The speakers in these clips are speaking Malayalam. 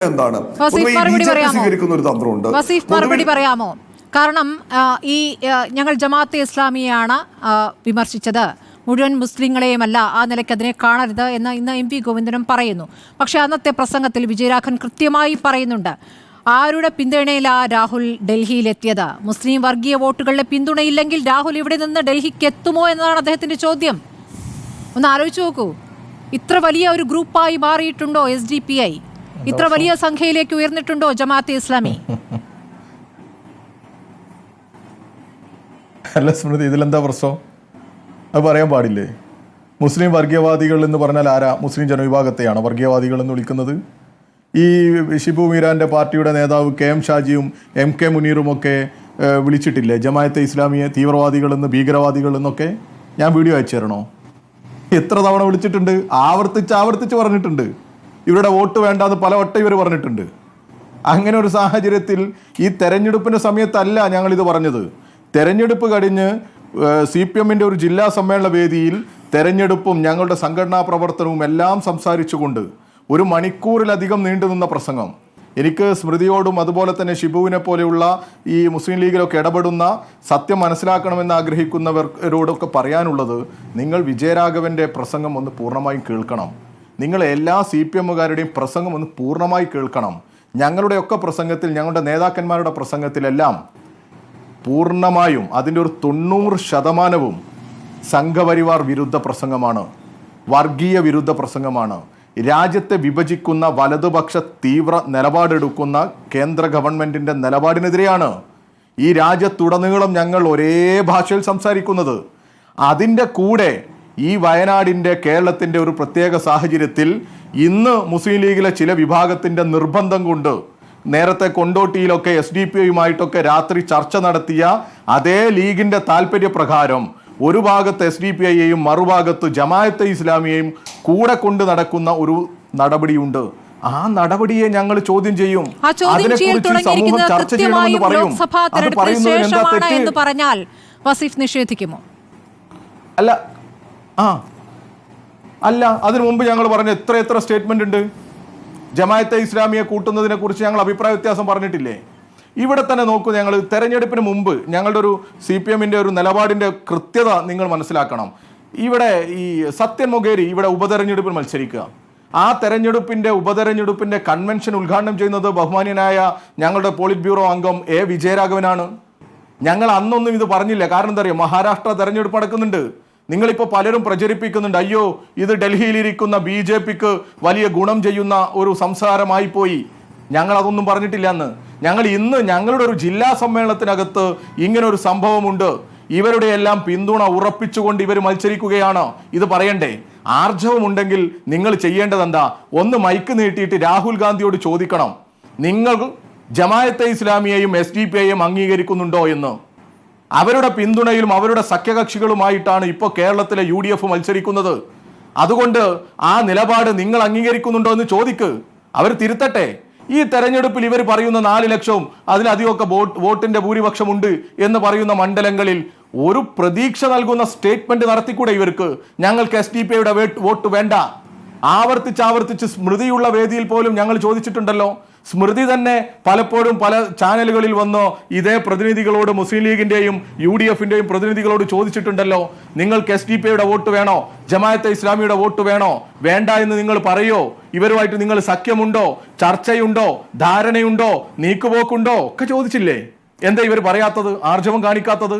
എന്താണ് സ്വീകരിക്കുന്ന ഒരു തന്ത്രമുണ്ട്. വസീഫ് മറുപടി പറയാമോ? കാരണം ഈ ഞങ്ങൾ ജമാഅത്തെ ഇസ്ലാമിയെയാണ് വിമർശിച്ചത്, മുഴുവൻ മുസ്ലിങ്ങളെയുമല്ല, ആ നിലയ്ക്ക് അതിനെ കാണരുത് എന്ന് ഇന്ന് എം പി ഗോവിന്ദനും പറയുന്നു. പക്ഷേ അന്നത്തെ പ്രസംഗത്തിൽ വിജയരാഘവൻ കൃത്യമായി പറയുന്നുണ്ട് ആരുടെ പിന്തുണയിലാ രാഹുൽ ഡൽഹിയിലെത്തിയത്. മുസ്ലിം വർഗീയ വോട്ടുകളുടെ പിന്തുണയില്ലെങ്കിൽ രാഹുൽ ഇവിടെ നിന്ന് ഡൽഹിക്ക് എത്തുമോ എന്നതാണ് അദ്ദേഹത്തിന്റെ ചോദ്യം. ഒന്ന് ആലോചിച്ച് നോക്കൂ, ഇത്ര വലിയ ഒരു ഗ്രൂപ്പായി മാറിയിട്ടുണ്ടോ SDPI? ഇത്ര വലിയ സംഖ്യയിലേക്ക് ഉയർന്നിട്ടുണ്ടോ ജമാഅത്തെ ഇസ്ലാമി? അല്ല സ്മൃതി, ഇതിലെന്താ പ്രശ്നം? അത് പറയാൻ പാടില്ലേ? മുസ്ലിം വർഗീയവാദികൾ എന്ന് പറഞ്ഞാൽ ആരാ? മുസ്ലിം ജനവിഭാഗത്തെയാണ് വർഗീയവാദികൾ എന്ന് വിളിക്കുന്നത്. ഈ ഷിബു മീരാൻ്റെ പാർട്ടിയുടെ നേതാവ് KM ഷാജിയും MK മുനീറുമൊക്കെ വിളിച്ചിട്ടില്ലേ ജമാഅത്തെ ഇസ്ലാമിയെ തീവ്രവാദികളെന്ന്, ഭീകരവാദികളെന്നൊക്കെ? ഞാൻ വീഡിയോ അയച്ചു തരണോ? എത്ര തവണ വിളിച്ചിട്ടുണ്ട്, ആവർത്തിച്ച് പറഞ്ഞിട്ടുണ്ട്. ഇവരുടെ വോട്ട് വേണ്ടാന്ന് പലവട്ടം ഇവർ പറഞ്ഞിട്ടുണ്ട്. അങ്ങനെ ഒരു സാഹചര്യത്തിൽ ഈ തെരഞ്ഞെടുപ്പിൻ്റെ സമയത്തല്ല ഞങ്ങളിത് പറഞ്ഞത്. തെരഞ്ഞെടുപ്പ് കഴിഞ്ഞ് CPMൻ്റെ ഒരു ജില്ലാ സമ്മേളന വേദിയിൽ തെരഞ്ഞെടുപ്പും ഞങ്ങളുടെ സംഘടനാ പ്രവർത്തനവും എല്ലാം സംസാരിച്ചുകൊണ്ട് 1 മണിക്കൂറിലധികം നീണ്ടുനിന്ന പ്രസംഗം. എനിക്ക് സ്മൃതിയോടും അതുപോലെ തന്നെ ഷിബുവിനെ പോലെയുള്ള ഈ മുസ്ലിം ലീഗിലൊക്കെ ഇടപെടുന്ന സത്യം മനസ്സിലാക്കണമെന്ന് ആഗ്രഹിക്കുന്നവരോടൊക്കെ പറയാനുള്ളത്, നിങ്ങൾ വിജയരാഘവൻ്റെ പ്രസംഗം ഒന്ന് പൂർണ്ണമായും കേൾക്കണം. നിങ്ങൾ എല്ലാ CPMകാരുടെയും പ്രസംഗം ഒന്ന് പൂർണ്ണമായി കേൾക്കണം. ഞങ്ങളുടെയൊക്കെ പ്രസംഗത്തിൽ, ഞങ്ങളുടെ നേതാക്കന്മാരുടെ പ്രസംഗത്തിലെല്ലാം പൂർണ്ണമായും അതിൻ്റെ ഒരു 90% സംഘപരിവാർ വിരുദ്ധ പ്രസംഗമാണ്, വർഗീയ വിരുദ്ധ പ്രസംഗമാണ്. രാജ്യത്തെ വിഭജിക്കുന്ന വലതുപക്ഷ തീവ്ര നിലപാടെടുക്കുന്ന കേന്ദ്ര ഗവൺമെൻറ്റിൻ്റെ നിലപാടിനെതിരെയാണ് ഈ രാജ്യത്തുടനീളം ഞങ്ങൾ ഒരേ ഭാഷയിൽ സംസാരിക്കുന്നത്. അതിൻ്റെ കൂടെ ഈ വയനാടിൻ്റെ, കേരളത്തിൻ്റെ ഒരു പ്രത്യേക സാഹചര്യത്തിൽ ഇന്ന് മുസ്ലിം ലീഗിലെ ചില വിഭാഗത്തിൻ്റെ നിർബന്ധം കൊണ്ട് നേരത്തെ കൊണ്ടോട്ടിയിലൊക്കെ SDPIയുമായിട്ടൊക്കെ രാത്രി ചർച്ച നടത്തിയ അതേ ലീഗിൻ്റെ താല്പര്യപ്രകാരം ഒരു ഭാഗത്ത് SDPIയെയും മറുഭാഗത്ത് ജമാഅത്തെ ഇസ്ലാമിയെയും കൂടെ കൊണ്ട് നടക്കുന്ന ഒരു നടപടിയുണ്ട്. ആ നടപടിയെ ഞങ്ങൾ ചോദ്യം ചെയ്യും. അതിനെക്കുറിച്ച് സമൂഹം ചർച്ച ചെയ്യണമെന്ന് പറയും. അത് പറയുന്നത് എന്താ തെറ്റ്? പറഞ്ഞാൽ വസീഫ് നിഷേധിക്കുമോ? അല്ല, അതിനു മുമ്പ് ഞങ്ങൾ പറഞ്ഞ എത്ര സ്റ്റേറ്റ്മെന്റ് ഉണ്ട്. ജമാഅത്തെ ഇസ്ലാമിയെ കൂട്ടുന്നതിനെ കുറിച്ച് ഞങ്ങൾ അഭിപ്രായ വ്യത്യാസം പറഞ്ഞിട്ടില്ലേ? ഇവിടെ തന്നെ നോക്കൂ, ഞങ്ങൾ തെരഞ്ഞെടുപ്പിന് മുമ്പ് ഞങ്ങളുടെ ഒരു CPMൻ്റെ ഒരു നിലപാടിൻ്റെ കൃത്യത നിങ്ങൾ മനസ്സിലാക്കണം. ഇവിടെ ഈ സത്യൻ മൊഗേരി ഇവിടെ ഉപതെരഞ്ഞെടുപ്പിൽ മത്സരിക്കുക. ആ ഉപതെരഞ്ഞെടുപ്പിൻ്റെ കൺവെൻഷൻ ഉദ്ഘാടനം ചെയ്യുന്നത് ബഹുമാന്യനായ ഞങ്ങളുടെ പോളിറ്റ് ബ്യൂറോ അംഗം A വിജയരാഘവനാണ്. ഞങ്ങൾ അന്നൊന്നും ഇത് പറഞ്ഞില്ല. കാരണം എന്താ പറയുക, മഹാരാഷ്ട്ര തെരഞ്ഞെടുപ്പ് നടക്കുന്നുണ്ട്. നിങ്ങളിപ്പോൾ പലരും പ്രചരിപ്പിക്കുന്നുണ്ട്, അയ്യോ ഇത് ഡൽഹിയിലിരിക്കുന്ന BJPക്ക് വലിയ ഗുണം ചെയ്യുന്ന ഒരു സംസാരമായി പോയി. ഞങ്ങൾ അതൊന്നും പറഞ്ഞിട്ടില്ല അന്ന്. ഞങ്ങൾ ഇന്ന് ഞങ്ങളുടെ ഒരു ജില്ലാ സമ്മേളനത്തിനകത്ത് ഇങ്ങനെ ഒരു സംഭവമുണ്ട്, ഇവരുടെ എല്ലാം പിന്തുണ ഉറപ്പിച്ചുകൊണ്ട് ഇവർ മത്സരിക്കുകയാണ്, ഇത് പറയണ്ടേ? ആർജവമുണ്ടെങ്കിൽ നിങ്ങൾ ചെയ്യേണ്ടത് എന്താ? ഒന്ന് മൈക്ക് നീട്ടിയിട്ട് രാഹുൽ ഗാന്ധിയോട് ചോദിക്കണം, നിങ്ങൾ ജമാഅത്തെ ഇസ്ലാമിയെയും SDPIയെയും അംഗീകരിക്കുന്നുണ്ടോ എന്ന്. അവരുടെ പിന്തുണയിലും അവരുടെ സഖ്യകക്ഷികളുമായിട്ടാണ് ഇപ്പോൾ കേരളത്തിലെ UDF മത്സരിക്കുന്നത്. അതുകൊണ്ട് ആ നിലപാട് നിങ്ങൾ അംഗീകരിക്കുന്നുണ്ടോ എന്ന് ചോദിക്ക്, അവർ തിരുത്തട്ടെ. ഈ തെരഞ്ഞെടുപ്പിൽ ഇവർ പറയുന്ന 4 ലക്ഷവും അതിലധികമൊക്കെ വോട്ടിന്റെ ഭൂരിപക്ഷമുണ്ട് എന്ന് പറയുന്ന മണ്ഡലങ്ങളിൽ ഒരു പ്രതീക്ഷ നൽകുന്ന സ്റ്റേറ്റ്മെന്റ് നടത്തിക്കൂടെ ഇവർക്ക്? ഞങ്ങൾക്ക് SDPIയുടെ വോട്ട് വേണ്ട. ആവർത്തിച്ച് സ്മൃതിയുള്ള വേദിയിൽ പോലും ഞങ്ങൾ ചോദിച്ചിട്ടുണ്ടല്ലോ. സ്മൃതി തന്നെ പലപ്പോഴും പല ചാനലുകളിൽ വന്ന് ഇതേ പ്രതിനിധികളോട്, മുസ്ലിം ലീഗിന്റെയും UDFന്റെയും പ്രതിനിധികളോട് ചോദിച്ചിട്ടുണ്ടല്ലോ, നിങ്ങൾക്ക് SDPIയുടെ വോട്ട് വേണോ, ജമാഅത്തെ ഇസ്ലാമിയുടെ വോട്ട് വേണോ? വേണ്ട എന്ന് നിങ്ങൾ പറയോ? ഇവരുമായിട്ട് നിങ്ങൾ സഖ്യമുണ്ടോ, ചർച്ചയുണ്ടോ, ധാരണയുണ്ടോ, നീക്കുപോക്കുണ്ടോ ഒക്കെ ചോദിച്ചില്ലേ? എന്താ ഇവർ പറയാത്തത്, ആർജവം കാണിക്കാത്തത്?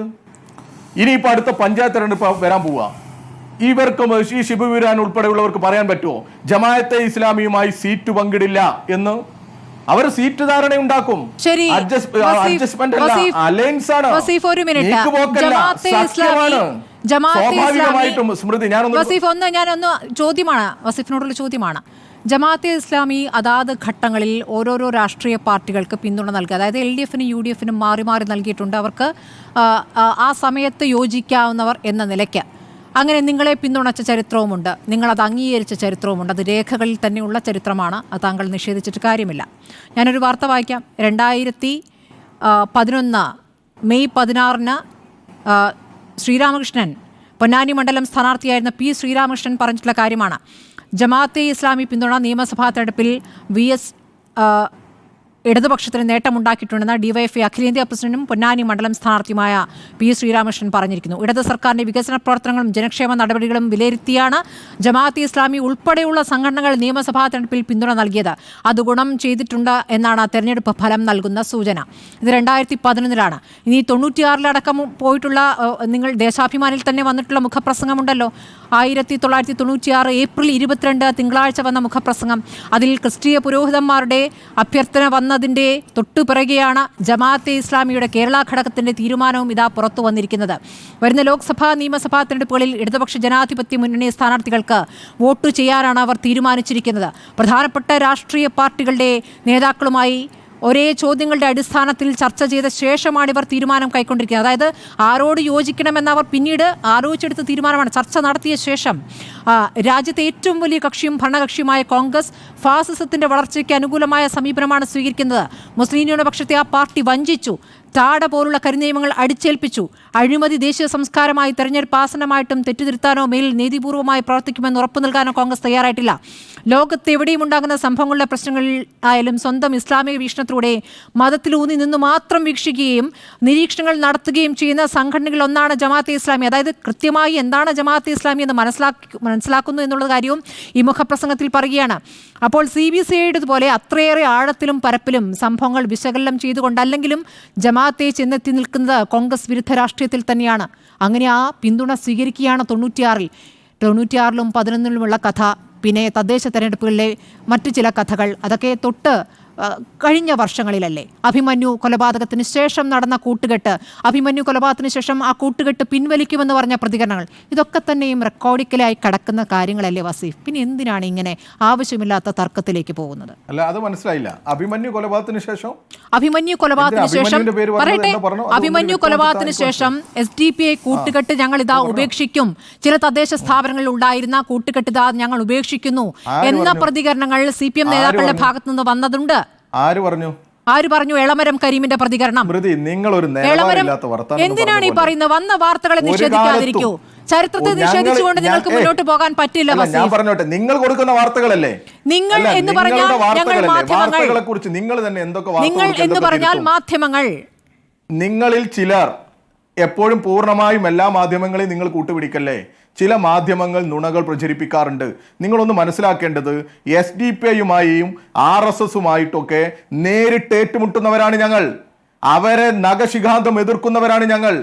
ഇനിയിപ്പോൾ അടുത്ത പഞ്ചായത്ത് തെരഞ്ഞെടുപ്പ് വരാൻ പോവുക. ഇവർക്കും ഈ ഷിബു വീരാൻ ഉൾപ്പെടെയുള്ളവർക്ക് പറയാൻ പറ്റുമോ ജമാഅത്തെ ഇസ്ലാമിയുമായി സീറ്റ് പങ്കിടില്ല എന്ന്? അവർ സീറ്റ് ധാരണ ഉണ്ടാക്കും. അഡ്ജസ്റ്റ്മെന്റ് അല്ല, അലയൻസ് ആണ്. സ്വാഭാവികമായിട്ടും സ്മൃതി, ഞാനൊന്ന് ചോദ്യമാണ്, വസീഫിനോടുള്ള ചോദ്യമാണ്. ജമാഅത്തെ ഇസ്ലാമി അതാത് ഘട്ടങ്ങളിൽ ഓരോരോ രാഷ്ട്രീയ പാർട്ടികൾക്ക് പിന്തുണ നൽകുക, അതായത് LDFനും UDFനും മാറി നൽകിയിട്ടുണ്ട്. അവർക്ക് ആ സമയത്ത് യോജിക്കാവുന്നവർ എന്ന നിലയ്ക്ക് അങ്ങനെ നിങ്ങളെ പിന്തുണച്ച ചരിത്രവുമുണ്ട്, നിങ്ങളത് അംഗീകരിച്ച ചരിത്രവുമുണ്ട്. അത് രേഖകളിൽ തന്നെയുള്ള ചരിത്രമാണ്, അത് താങ്കൾ നിഷേധിച്ചിട്ട് കാര്യമില്ല. ഞാനൊരു വാർത്ത വായിക്കാം. 2011 മെയ് 16 ശ്രീരാമകൃഷ്ണൻ, പൊന്നാനി മണ്ഡലം സ്ഥാനാർത്ഥിയായിരുന്ന P ശ്രീരാമകൃഷ്ണൻ പറഞ്ഞിട്ടുള്ള കാര്യമാണ്. ജമാഅത്തെ ഇസ്ലാമി പിന്തുണ നിയമസഭാ തെരഞ്ഞെടുപ്പിൽ VS ഇടതുപക്ഷത്തിന് നേട്ടമുണ്ടാക്കിയിട്ടുണ്ടെന്ന് ഡിവൈഎഫ്ഐ അഖിലേന്ത്യാ പ്രസിഡന്റും പൊന്നാനി മണ്ഡലം സ്ഥാനാർത്ഥിയുമായ പി ശ്രീരാമകൃഷ്ണൻ പറഞ്ഞിരിക്കുന്നു. ഇടത് സർക്കാരിന്റെ വികസന പ്രവർത്തനങ്ങളും ജനക്ഷേമ നടപടികളും വിലയിരുത്തിയാണ് ജമാഅത്തെ ഇസ്ലാമി ഉൾപ്പെടെയുള്ള സംഘടനകൾ നിയമസഭാ തെരഞ്ഞെടുപ്പിൽ പിന്തുണ നൽകിയത്. അത് ഗുണം ചെയ്തിട്ടുണ്ട് എന്നാണ് തെരഞ്ഞെടുപ്പ് ഫലം നൽകുന്ന സൂചന. ഇത് 2011 ഇനി 96 പോയിട്ടുള്ള നിങ്ങൾ ദേശാഭിമാനിൽ തന്നെ വന്നിട്ടുള്ള മുഖപ്രസംഗമുണ്ടല്ലോ. 1996 ഏപ്രിൽ 22 തിങ്കളാഴ്ച വന്ന മുഖപ്രസംഗം. അതിൽ ക്രിസ്തീയ പുരോഹിതന്മാരുടെ അഭ്യർത്ഥന വന്നതിൻ്റെ തൊട്ടുപിറകെയാണ് ജമാഅത്തെ ഇസ്ലാമിയുടെ കേരള ഘടകത്തിന്റെ തീരുമാനവും ഇതാ പുറത്തു വന്നിരിക്കുന്നത്. വരുന്ന ലോക്സഭാ നിയമസഭാ തെരഞ്ഞെടുപ്പുകളിൽ ഇടതുപക്ഷ ജനാധിപത്യ മുന്നണി സ്ഥാനാർത്ഥികൾക്ക് വോട്ട് ചെയ്യാനാണ് അവർ തീരുമാനിച്ചിരിക്കുന്നത്. പ്രധാനപ്പെട്ട രാഷ്ട്രീയ പാർട്ടികളുടെ നേതാക്കളുമായി ഒരേ ചോദ്യങ്ങളുടെ അടിസ്ഥാനത്തിൽ ചർച്ച ചെയ്ത ശേഷമാണ് ഇവർ തീരുമാനം കൈക്കൊണ്ടിരിക്കുന്നത്. അതായത് ആരോട് യോജിക്കണമെന്ന് അവർ പിന്നീട് ആലോചിച്ചെടുത്ത തീരുമാനമാണ്. ചർച്ച നടത്തിയ ശേഷം രാജ്യത്തെ ഏറ്റവും വലിയ കക്ഷിയും ഭരണകക്ഷിയുമായ കോൺഗ്രസ് ഫാസിസത്തിന്റെ വളർച്ചയ്ക്ക് അനുകൂലമായ സമീപനമാണ് സ്വീകരിക്കുന്നത്. മുസ്ലിം ന്യൂനപക്ഷത്തെ ആ പാർട്ടി വഞ്ചിച്ചു. ടാഡ പോലുള്ള കരിനിയമങ്ങൾ അടിച്ചേൽപ്പിച്ചു. അഴിമതി ദേശീയ സംസ്കാരമായി തെരഞ്ഞെടുപ്പ് ആസന്നമായിട്ടും തെറ്റുതിരുത്താനോ മേലിൽ നീതിപൂർവ്വമായി പ്രവർത്തിക്കുമെന്ന് ഉറപ്പു നൽകാനോ കോൺഗ്രസ് തയ്യാറായിട്ടില്ല. ലോകത്ത് എവിടെയും ഉണ്ടാകുന്ന സംഭവങ്ങളുടെ പ്രശ്നങ്ങളിൽ ആയാലും സ്വന്തം ഇസ്ലാമിക വീക്ഷണത്തിലൂടെ മതത്തിലൂന്നി നിന്ന് മാത്രം വീക്ഷിക്കുകയും നിരീക്ഷണങ്ങൾ നടത്തുകയും ചെയ്യുന്ന സംഘടനകളിൽ ഒന്നാണ് ജമാഅത്തെ ഇസ്ലാമി. അതായത് കൃത്യമായി എന്താണ് ജമാഅത്തെ ഇസ്ലാമി എന്ന് മനസ്സിലാക്കുന്നു എന്നുള്ള കാര്യവും ഈ മുഖപ്രസംഗത്തിൽ പറയുകയാണ്. അപ്പോൾ CBCIയുടേതുപോലെ അത്രയേറെ ആഴത്തിലും പരപ്പിലും സംഭവങ്ങൾ വിശകലനം ചെയ്തുകൊണ്ടല്ലെങ്കിലും ജമാഅത്തെ ചെന്നെത്തി നിൽക്കുന്നത് കോൺഗ്രസ് വിരുദ്ധ രാഷ്ട്രീയത്തിൽ തന്നെയാണ്. അങ്ങനെ ആ പിന്തുണ സ്വീകരിക്കുകയാണ് 96-ലും 2011-ലുമുള്ള കഥ. പിന്നെ തദ്ദേശ തെരഞ്ഞെടുപ്പുകളിലെ മറ്റു ചില കഥകൾ, അതൊക്കെ തൊട്ട് കഴിഞ്ഞ വർഷങ്ങളിലല്ലേ. അഭിമന്യു കൊലപാതകത്തിന് ശേഷം നടന്ന കൂട്ടുകെട്ട്, അഭിമന്യു കൊലപാതകത്തിന് ശേഷം ആ കൂട്ടുകെട്ട് പിൻവലിക്കുമെന്ന് പറഞ്ഞ പ്രതികരണങ്ങൾ, ഇതൊക്കെ തന്നെയും റെക്കോർഡിക്കലായി കിടക്കുന്ന കാര്യങ്ങളല്ലേ വസീഫ്? പിന്നെ എന്തിനാണ് ഇങ്ങനെ ആവശ്യമില്ലാത്ത തർക്കത്തിലേക്ക് പോകുന്നത്? അല്ല, അത് മനസ്സിലായില്ല. അഭിമന്യു കൊലപാതകത്തിന് ശേഷം പറയട്ടെ, അഭിമന്യു കൊലപാതകത്തിന് ശേഷം SDPI കൂട്ടുകെട്ട് ഞങ്ങൾ ഇതാ ഉപേക്ഷിക്കും, ചില തദ്ദേശ സ്ഥാപനങ്ങളിൽ ഉണ്ടായിരുന്ന കൂട്ടുകെട്ട് ഇതാ ഞങ്ങൾ ഉപേക്ഷിക്കുന്നു എന്ന പ്രതികരണങ്ങൾ CPM നേതാക്കളുടെ ഭാഗത്തു നിന്ന് വന്നതുണ്ട്. ആര് പറഞ്ഞു? എളമരം കരീമിന്റെ പ്രതികരണം. എന്തിനാണ് ഈ പറയുന്നത്? വന്ന വാർത്തകളെ നിഷേധിക്കാതിരിക്കൂ. ചരിത്രത്തെ നിഷേധിച്ചുകൊണ്ട് നിങ്ങൾക്ക് മുന്നോട്ട് പോകാൻ പറ്റില്ല. ഞാൻ പറഞ്ഞോട്ടെ, നിങ്ങൾ കൊടുക്കുന്ന വാർത്തകളല്ലേ നിങ്ങൾ എന്ന് പറഞ്ഞാൽ ഞങ്ങൾ മാധ്യമങ്ങൾ, നിങ്ങൾ എന്ന് പറഞ്ഞാൽ മാധ്യമങ്ങൾ. നിങ്ങളിൽ ചിലർ എപ്പോഴും പൂർണ്ണമായും എല്ലാ മാധ്യമങ്ങളെയും നിങ്ങൾ കൂട്ടുപിടിക്കല്ലേ. ചില മാധ്യമങ്ങൾ നുണകൾ പ്രചരിപ്പിക്കാറുണ്ട്. നിങ്ങളൊന്ന് മനസ്സിലാക്കേണ്ടത്, SDPIയുമായും RSSുമായിട്ടൊക്കെ നേരിട്ട് ഏറ്റുമുട്ടുന്നവരാണ് ഞങ്ങൾ. അവരെ നഖശിഖാന്തം എതിർക്കുന്നവരാണ് ഞങ്ങൾ.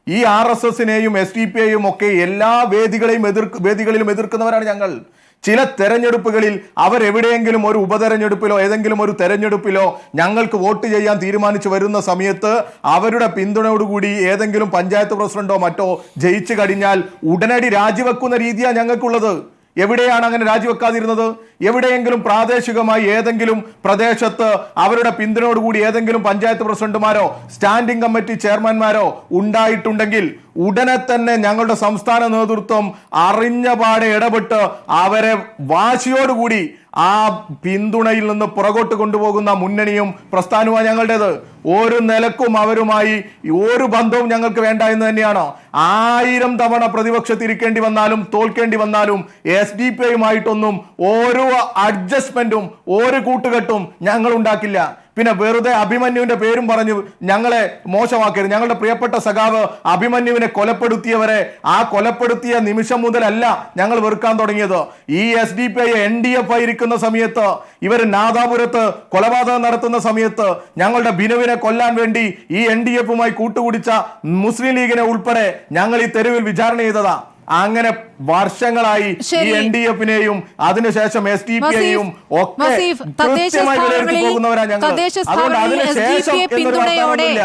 ഈ RSSനെയും SDPIയും ഒക്കെ എല്ലാ വേദികളിലും എതിർക്കുന്നവരാണ് ഞങ്ങൾ. ചില തെരഞ്ഞെടുപ്പുകളിൽ അവരെവിടെയെങ്കിലും ഒരു ഉപതെരഞ്ഞെടുപ്പിലോ ഏതെങ്കിലും ഒരു തെരഞ്ഞെടുപ്പിലോ ഞങ്ങൾക്ക് വോട്ട് ചെയ്യാൻ തീരുമാനിച്ചു വരുന്ന സമയത്ത് അവരുടെ പിന്തുണയോടുകൂടി ഏതെങ്കിലും പഞ്ചായത്ത് പ്രസിഡന്റോ മറ്റോ ജയിച്ചു കഴിഞ്ഞാൽ ഉടനടി രാജിവെക്കുന്ന രീതിയാണ് ഞങ്ങൾക്കുള്ളത്. എവിടെയാണ് അങ്ങനെ രാജിവെക്കാതിരുന്നത്? എവിടെയെങ്കിലും പ്രാദേശികമായി ഏതെങ്കിലും പ്രദേശത്ത് അവരുടെ പിന്തുണയോടുകൂടി ഏതെങ്കിലും പഞ്ചായത്ത് പ്രസിഡന്റുമാരോ സ്റ്റാൻഡിംഗ് കമ്മിറ്റി ചെയർമാൻമാരോ ഉണ്ടായിട്ടുണ്ടെങ്കിൽ ഉടനെ തന്നെ ഞങ്ങളുടെ സംസ്ഥാന നേതൃത്വം അറിഞ്ഞപാടെ ഇടപെട്ട് അവരെ വാശിയോടുകൂടി ആ പിന്തുണയിൽ നിന്ന് പുറകോട്ട് കൊണ്ടുപോകുന്ന മുന്നണിയും പ്രസ്ഥാനവുമാണ് ഞങ്ങളുടേത്. ഒരു നിലക്കും അവരുമായി ഒരു ബന്ധവും ഞങ്ങൾക്ക് വേണ്ട എന്ന് തന്നെയാണ്. 1000 തവണ പ്രതിപക്ഷത്തിരിക്കേണ്ടി വന്നാലും തോൽക്കേണ്ടി വന്നാലും SDPIയുമായിട്ടൊന്നും ഒരു അഡ്ജസ്റ്റ്മെന്റും ഒരു കൂട്ടുകെട്ടും ഞങ്ങൾ ഉണ്ടാക്കില്ല. പിന്നെ വെറുതെ അഭിമന്യുവിന്റെ പേരും പറഞ്ഞു ഞങ്ങളെ മോശമാക്കരുത്. ഞങ്ങളുടെ പ്രിയപ്പെട്ട സഖാവ് അഭിമന്യുവിനെ കൊലപ്പെടുത്തിയവരെ ആ കൊലപ്പെടുത്തിയ നിമിഷം മുതലല്ല ഞങ്ങൾ വെറുക്കാൻ തുടങ്ങിയത്. ഈ SDPI NDF ആയിരിക്കുന്ന സമയത്ത്, ഇവർ നാദാപുരത്ത് കൊലപാതകം നടത്തുന്ന സമയത്ത് ഞങ്ങളുടെ ബിനുവിനെ കൊല്ലാൻ വേണ്ടി ഈ NDFുമായി കൂട്ടുകൂടിച്ച മുസ്ലിം ലീഗിനെ ഉൾപ്പെടെ ഞങ്ങൾ ഈ തെരുവിൽ വിചാരണ ചെയ്തതാ. അങ്ങനെ വർഷങ്ങളായി ഈ NDFനെയും അതിനുശേഷം SDPIയും ഒക്കെ കൃത്യമായി വിലയിരുത്തി പോകുന്നവരാ ഞങ്ങൾ. അതുകൊണ്ട് അതിനുശേഷം എന്നൊരു വർത്തമാനമില്ല.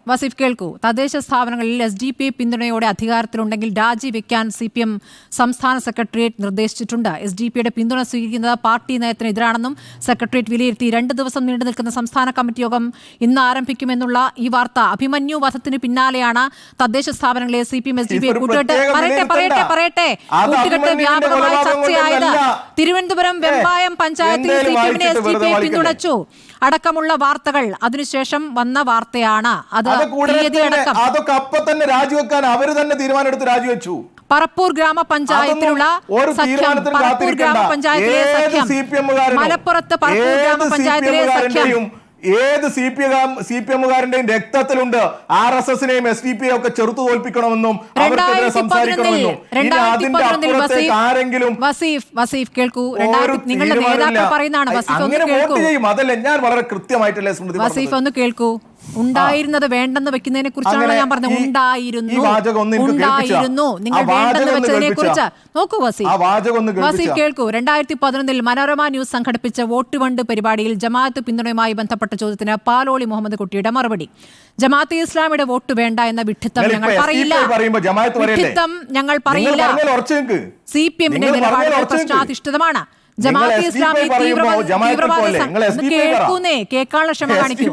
വസീഫ് കേൾക്കൂ, തദ്ദേശ സ്ഥാപനങ്ങളിൽ SDPI പിന്തുണയോടെ അധികാരത്തിലുണ്ടെങ്കിൽ രാജിവെക്കാൻ CPM സംസ്ഥാന സെക്രട്ടേറിയറ്റ് നിർദ്ദേശിച്ചിട്ടുണ്ട്. SDPIയുടെ പിന്തുണ സ്വീകരിക്കുന്നത് പാർട്ടി നയത്തിനെതിരാണെന്നും സെക്രട്ടേറിയറ്റ് വിലയിരുത്തി. 2 ദിവസം നീണ്ടു നിൽക്കുന്ന സംസ്ഥാന കമ്മിറ്റി യോഗം ഇന്ന് ആരംഭിക്കുമെന്നുള്ള ഈ വാർത്ത അഭിമന്യു വധത്തിന് പിന്നാലെയാണ് തദ്ദേശ സ്ഥാപനങ്ങളിലെ CPM SDPI കൂട്ടുകെട്ട് വ്യാപകമായി ചർച്ചയായത്. തിരുവനന്തപുരം വെമ്പായം പഞ്ചായത്തിൽ CPMനെ SDPI പിന്തുണച്ചു അടക്കമുള്ള വാർത്തകൾ അതിനുശേഷം വന്ന വാർത്തയാണ്. അതൊക്കെ അപ്പൊ തന്നെ രാജിവെക്കാൻ അവര് തന്നെ തീരുമാനം എടുത്ത് രാജിവെച്ചു. പറപ്പൂർ ഗ്രാമപഞ്ചായത്തിലുള്ള സഖ്യം, പറപ്പൂർ ഗ്രാമപഞ്ചായത്തിലെ സഖ്യം, മലപ്പുറത്ത് പറപ്പൂർ ഗ്രാമപഞ്ചായത്തിലെ സഖ്യം ഏത് സി പി എമ്മുകാരന്റെയും രക്തത്തിലുണ്ട് RSSനെയും SDPയെ ഒക്കെ ചെറുത്തു തോൽപ്പിക്കണമെന്നും അവർക്കെതിരെ സംസാരിക്കണമെന്നും. ആരെങ്കിലും വസീഫ് കേൾക്കൂ, നിങ്ങളുടെ നേതാക്കൾ പറയുന്നതാണ്. അങ്ങനെ വോട്ട് ചെയ്യും, അതല്ലേ ഞാൻ വളരെ കൃത്യമായിട്ടല്ലേ സ്മൃതി. വസീഫ് ഒന്ന് കേൾക്കൂ. ഉണ്ടായിരുന്നത് വേണ്ടെന്ന് വെക്കുന്നതിനെ കുറിച്ചാണ് ഞാൻ പറഞ്ഞത്. ഉണ്ടായിരുന്നു നിങ്ങൾ വേണ്ടെന്ന് വെച്ചതിനെ കുറിച്ച് നോക്കൂ വസീഫ് കേൾക്കൂ. 2011 മനോരമ ന്യൂസ് സംഘടിപ്പിച്ച വോട്ട് ഫണ്ട് പരിപാടിയിൽ ജമാഅത്ത് പിന്തുണയുമായി ബന്ധപ്പെട്ട ചോദ്യത്തിന് പാലോളി മുഹമ്മദ് കുട്ടിയുടെ മറുപടി: ജമാഅത്തെ ഇസ്ലാമിയുടെ വോട്ട് വേണ്ട എന്ന വിഡ്ഢിത്തം ഞങ്ങൾ പറയില്ല. ഞങ്ങൾ പറയില്ല. CPM-ന്റെ നിലപാട് പ്രശ്നാധിഷ്ഠിതമാണ്. ജമാഅത്തെ ഇസ്ലാമി തീവ്രവാദ കേൾക്കാനുള്ള ക്ഷമ കാണിക്കൂ.